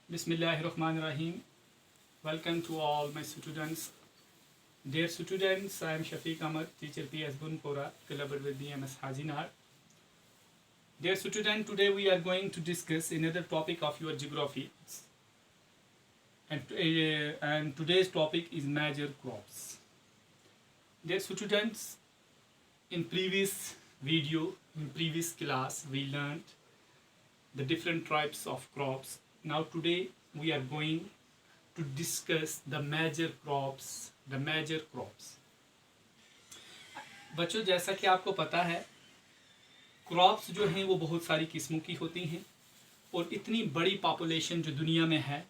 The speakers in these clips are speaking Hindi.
Bismillahirrahmanirrahim. Welcome to all my students. Dear students, I am Shafiq Ahmad, teacher PS Bunpora, collaborated with BMS Hajinar. Dear student, today we are going to discuss another topic of your geography. And today's topic is major crops. Dear students, in previous video, in previous class, we learned the different types of crops. Now today we are going to discuss the major crops. बच्चों, जैसा कि आपको पता है, क्रॉप्स जो हैं वो बहुत सारी किस्मों की होती हैं और इतनी बड़ी पॉपुलेशन जो दुनिया में है,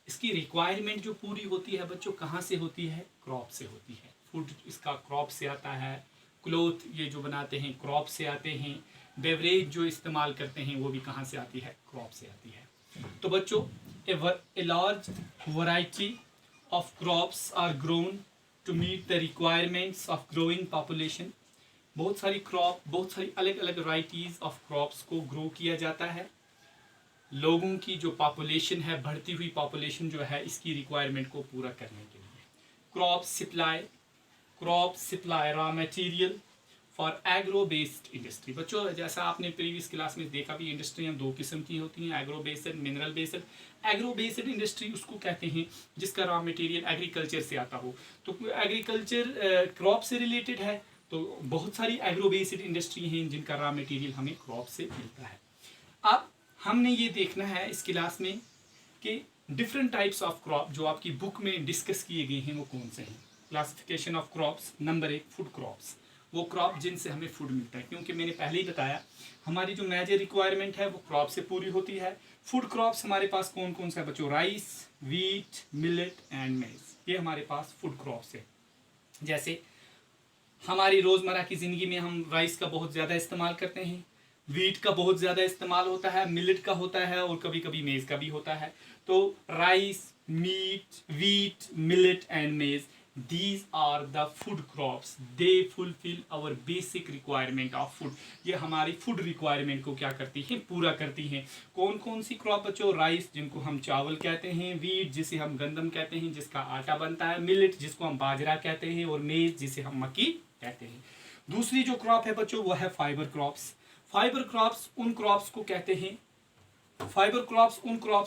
इसकी रिक्वायरमेंट जो पूरी होती है बच्चों कहाँ से होती है? क्रॉप से होती है। फूड इसका क्रॉप से आता है, क्लोथ ये जो बनाते हैं क्रॉप से आते हैं, बेवरेज जो इस्तेमाल करते हैं वो भी कहाँ से आती है? क्रॉप से आती है। तो बच्चों, a large variety of crops are grown to meet the requirements of growing population. बहुत सारी अलग अलग वैरायटीज ऑफ क्रॉप्स को ग्रो किया जाता है। लोगों की जो पॉपुलेशन है, बढ़ती हुई पॉपुलेशन जो है, इसकी रिक्वायरमेंट को पूरा करने के लिए crop supply raw material for agro based industry. बच्चों, जैसा आपने प्रीवियस क्लास में देखा भी, इंडस्ट्रियाँ दो किस्म की होती हैं, agro based, mineral based. Agro based industry उसको कहते हैं जिसका रॉ मटेरियल एग्रीकल्चर से आता हो। तो एग्रीकल्चर क्रॉप से रिलेटेड है, तो बहुत सारी एग्रो बेस्ड इंडस्ट्री हैं जिनका रॉ मटेरियल हमें क्रॉप से मिलता है। अब हमने ये देखना है इस क्लास में कि डिफरेंट टाइप्स ऑफ क्रॉप जो आपकी बुक में डिस्कस किए गए हैं वो कौन से हैं। Classification of crops, number 1 food crops, वो क्रॉप जिनसे हमें फूड मिलता है। क्योंकि मैंने पहले ही बताया हमारी जो मेजर रिक्वायरमेंट है वो क्रॉप से पूरी होती है। फूड क्रॉप्स हमारे पास कौन कौन सा है बच्चों? राइस, वीट, मिलेट एंड मेज, ये हमारे पास फूड क्रॉप्स है। जैसे हमारी रोज़मर्रा की ज़िंदगी में हम राइस का बहुत ज़्यादा इस्तेमाल करते हैं, वीट का बहुत ज़्यादा इस्तेमाल होता है, मिलेट का होता है और कभी कभी मेज़ का भी होता है। तो rice, meat, wheat, millet and maize, these are the food crops. They fulfill our basic requirement of food. ये हमारी फूड रिक्वायरमेंट को क्या करती हैं? पूरा करती हैं। कौन कौन सी क्रॉप बच्चों? राइस जिनको हम चावल कहते हैं, वीट जिसे हम गंदम कहते हैं जिसका आटा बनता है, मिलेट जिसको हम बाजरा कहते हैं और मेज जिसे हम मक्की कहते हैं। दूसरी जो क्रॉप है बच्चों वो है फाइबर क्रॉप्स। फाइबर क्रॉप्स उन क्रॉप्स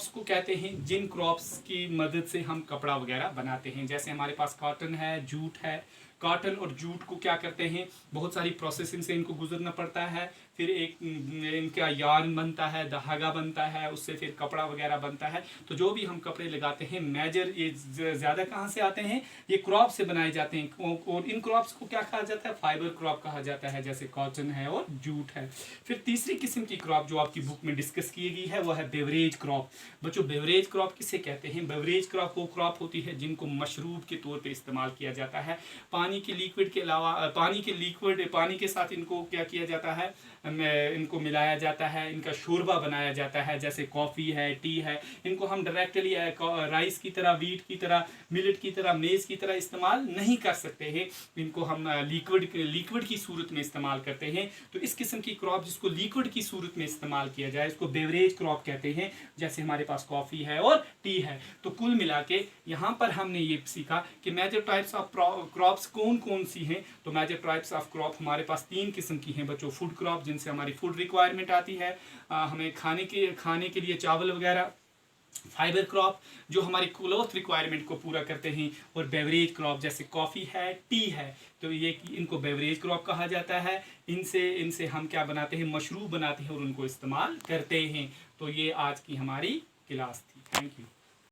को कहते हैं जिन क्रॉप्स की मदद से हम कपड़ा वगैरह बनाते हैं। जैसे हमारे पास कॉटन है, जूट है। कॉटन और जूट को क्या करते हैं? बहुत सारी प्रोसेसिंग से इनको गुजरना पड़ता है, फिर एक इनका यार्न बनता है, धागा बनता है, उससे फिर कपड़ा वगैरह बनता है। तो जो भी हम कपड़े लगाते हैं मेजर ये ज़्यादा कहाँ से आते हैं? ये क्रॉप से बनाए जाते हैं। और इन क्रॉप्स को क्या कहा जाता है? फाइबर क्रॉप कहा जाता है, जैसे कॉटन है और जूट है। फिर तीसरी किस्म की क्रॉप जो आपकी बुक में डिस्कस की गई है वो है बेवरेज क्रॉप। बच्चों, बेवरेज क्रॉप किसे कहते हैं? बेवरेज क्रॉप वो क्रॉप होती है जिनको मशरूब के तौर पर इस्तेमाल किया जाता है। पानी के लिक्विड के अलावा पानी के साथ इनको क्या किया जाता है? इनको मिलाया जाता है, इनका शोरबा बनाया जाता है। जैसे कॉफ़ी है, टी है, इनको हम डायरेक्टली राइस की तरह, वीट की तरह, मिलेट की तरह, मेज़ की तरह इस्तेमाल नहीं कर सकते हैं। इनको हम लिक्विड की सूरत में इस्तेमाल करते हैं। तो इस किस्म की क्रॉप जिसको लिक्विड की सूरत में इस्तेमाल किया जाए इसको बेवरेज क्रॉप कहते हैं। जैसे हमारे पास कॉफ़ी है और टी है। तो कुल मिला के यहाँ पर हमने ये सीखा कि मेजर टाइप्स ऑफ क्रॉप्स कौन कौन सी हैं। तो मेजर टाइप्स ऑफ क्रॉप हमारे पास 3 किस्म की हैं बच्चों। फूड क्रॉप जिनसे हमारी फूड रिक्वायरमेंट आती है, हमें खाने के लिए चावल वगैरह। फाइबर क्रॉप जो हमारी क्लोथ रिक्वायरमेंट को पूरा करते हैं। और बेवरेज क्रॉप जैसे कॉफ़ी है, टी है, तो ये इनको बेवरेज क्रॉप कहा जाता है। इनसे हम क्या बनाते हैं? मशरूब बनाते हैं और उनको इस्तेमाल करते हैं। तो ये आज की हमारी क्लास थी। Thank you.